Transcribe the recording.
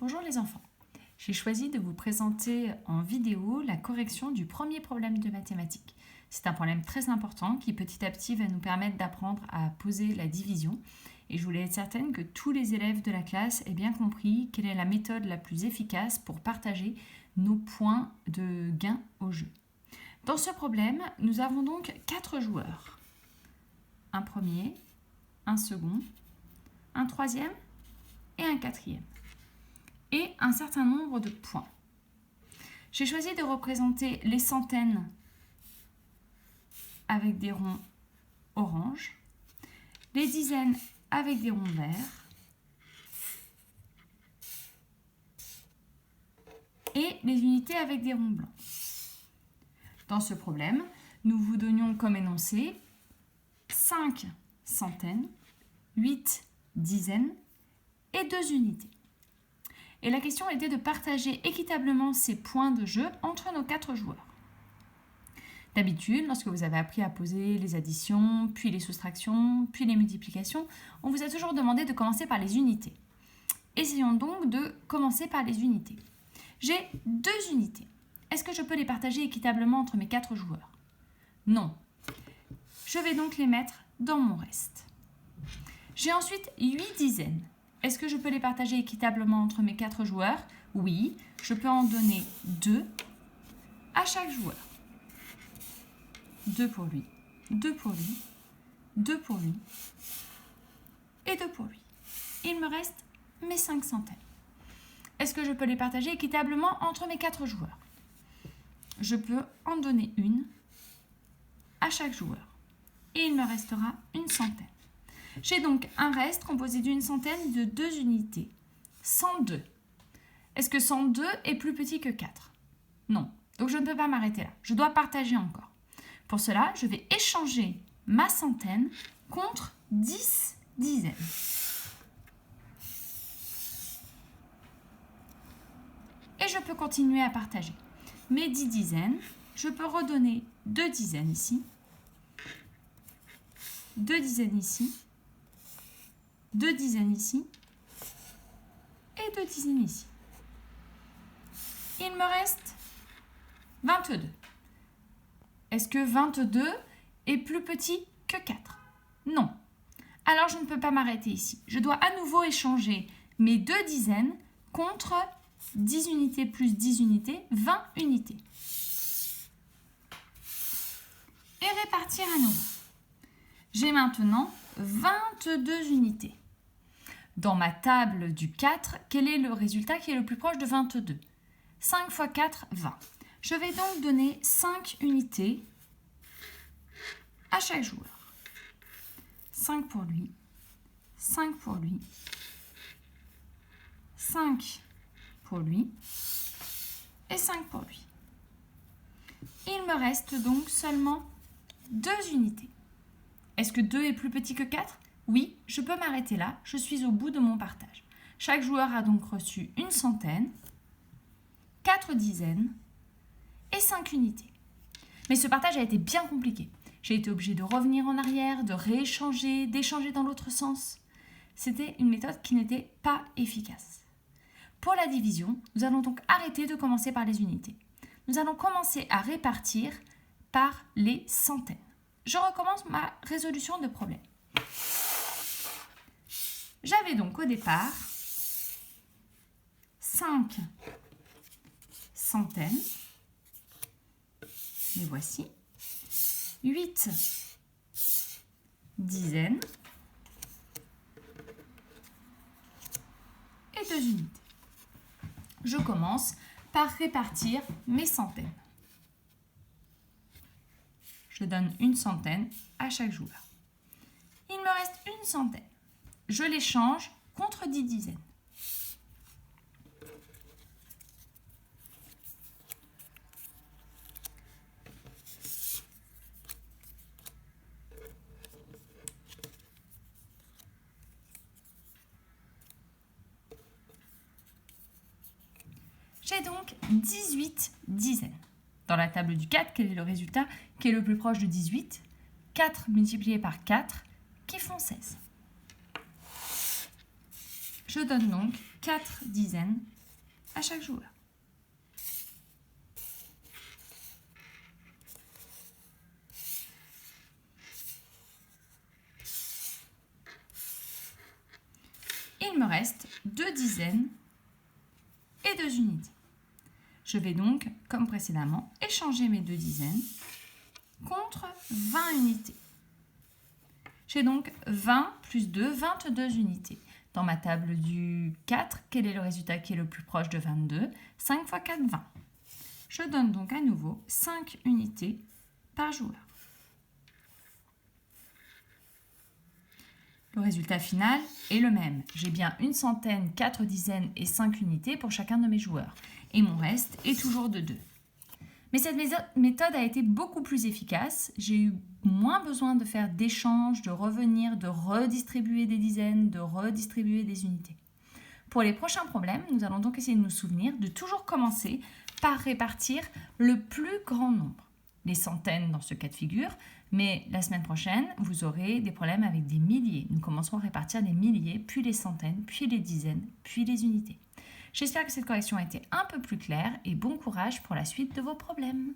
Bonjour les enfants, j'ai choisi de vous présenter en vidéo la correction du premier problème de mathématiques. C'est un problème très important qui petit à petit va nous permettre d'apprendre à poser la division et je voulais être certaine que tous les élèves de la classe aient bien compris quelle est la méthode la plus efficace pour partager nos points de gain au jeu. Dans ce problème, nous avons donc 4 joueurs. Un premier, un second, un troisième et un quatrième. Et un certain nombre de points. J'ai choisi de représenter les centaines avec des ronds orange, les dizaines avec des ronds verts et les unités avec des ronds blancs. Dans ce problème, nous vous donnions comme énoncé 5 centaines, 8 dizaines et 2 unités. Et la question était de partager équitablement ces points de jeu entre nos 4 joueurs. D'habitude, lorsque vous avez appris à poser les additions, puis les soustractions, puis les multiplications, on vous a toujours demandé de commencer par les unités. Essayons donc de commencer par les unités. J'ai 2 unités. Est-ce que je peux les partager équitablement entre mes 4 joueurs? Non. Je vais donc les mettre dans mon reste. J'ai ensuite 8 dizaines. Est-ce que je peux les partager équitablement entre mes 4 joueurs? Oui, je peux en donner 2 à chaque joueur. 2 pour lui, 2 pour lui, 2 pour lui et 2 pour lui. Il me reste mes 5 centaines. Est-ce que je peux les partager équitablement entre mes 4 joueurs? Je peux en donner une à chaque joueur. Et il me restera une centaine. J'ai donc un reste composé d'une centaine de 2 unités. 102. Est-ce que 102 est plus petit que 4? Non. Donc je ne peux pas m'arrêter là. Je dois partager encore. Pour cela, je vais échanger ma centaine contre 10 dizaines. Et je peux continuer à partager. Mes 10 dizaines, je peux redonner 2 dizaines ici, 2 dizaines ici, 2 dizaines ici et 2 dizaines ici. Il me reste 22. Est-ce que 22 est plus petit que 4? Non. Alors je ne peux pas m'arrêter ici. Je dois à nouveau échanger mes 2 dizaines contre 10 unités plus 10 unités, 20 unités. Et répartir à nouveau. J'ai maintenant 22 unités. Dans ma table du 4, quel est le résultat qui est le plus proche de 22? 5 fois 4, 20. Je vais donc donner 5 unités à chaque joueur. 5 pour lui, 5 pour lui, 5 pour lui et 5 pour lui. Il me reste donc seulement 2 unités. Est-ce que 2 est plus petit que 4? Oui, je peux m'arrêter là, je suis au bout de mon partage. Chaque joueur a donc reçu une centaine, 4 dizaines et 5 unités. Mais ce partage a été bien compliqué. J'ai été obligée de revenir en arrière, de rééchanger, d'échanger dans l'autre sens. C'était une méthode qui n'était pas efficace. Pour la division, nous allons donc arrêter de commencer par les unités. Nous allons commencer à répartir par les centaines. Je recommence ma résolution de problème. J'avais donc au départ 5 centaines, les voici, 8 dizaines et 2 unités. Je commence par répartir mes centaines. Je donne une centaine à chaque joueur. Il me reste une centaine. Je l'échange contre 10 dizaines. J'ai donc 18 dizaines. Dans la table du 4, quel est le résultat qui est le plus proche de 18? 4 multiplié par 4 qui font 16. Je donne donc 4 dizaines à chaque joueur. Il me reste 2 dizaines et 2 unités. Je vais donc, comme précédemment, échanger mes 2 dizaines contre 20 unités. J'ai donc 20 plus 2, 22 unités. Dans ma table du 4, quel est le résultat qui est le plus proche de 22 ? 5 x 4, 20. Je donne donc à nouveau 5 unités par joueur. Le résultat final est le même. J'ai bien une centaine, 4 dizaines et 5 unités pour chacun de mes joueurs. Et mon reste est toujours de 2. Mais cette méthode a été beaucoup plus efficace. J'ai eu moins besoin de faire d'échanges, de revenir, de redistribuer des dizaines, de redistribuer des unités. Pour les prochains problèmes, nous allons donc essayer de nous souvenir de toujours commencer par répartir le plus grand nombre. Les centaines dans ce cas de figure, mais la semaine prochaine, vous aurez des problèmes avec des milliers. Nous commencerons à répartir les milliers, puis les centaines, puis les dizaines, puis les unités. J'espère que cette correction a été un peu plus claire et bon courage pour la suite de vos problèmes.